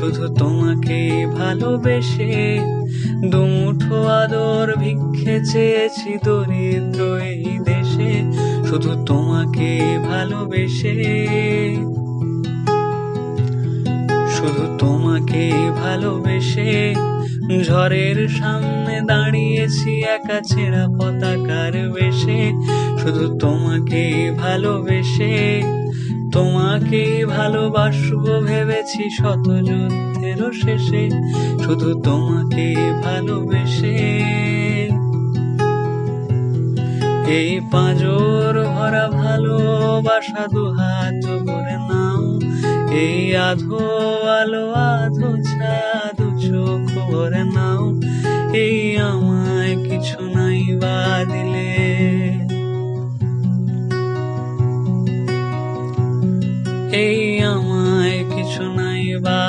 শুধু তোমাকে ভালোবেসে দুমুঠো আদর ভিক্ষে চেয়েছি দরিদ্র এই দেশে, শুধু তোমাকে ভালোবেসে, শুধু তোমাকে ভালোবেসে ঝড়ের সামনে দাঁড়িয়েছি একা ছেঁড়া পতাকার বেশে, শুধু তোমাকে ভালোবেসে, তোমাকে ভালোবাসবো ভেবেছি শত যুদ্ধের শেষে, শুধু তোমাকে ভালোবেসে। এই পাঁজর ভরা ভালোবাসা দুহাত ভরে নাও, এই আধো আলো আধো ছায়া দু চোখ ভরে নাও, এই আমায় কিছু নাই বা দিলে, এই আমায় কিছু নাই বা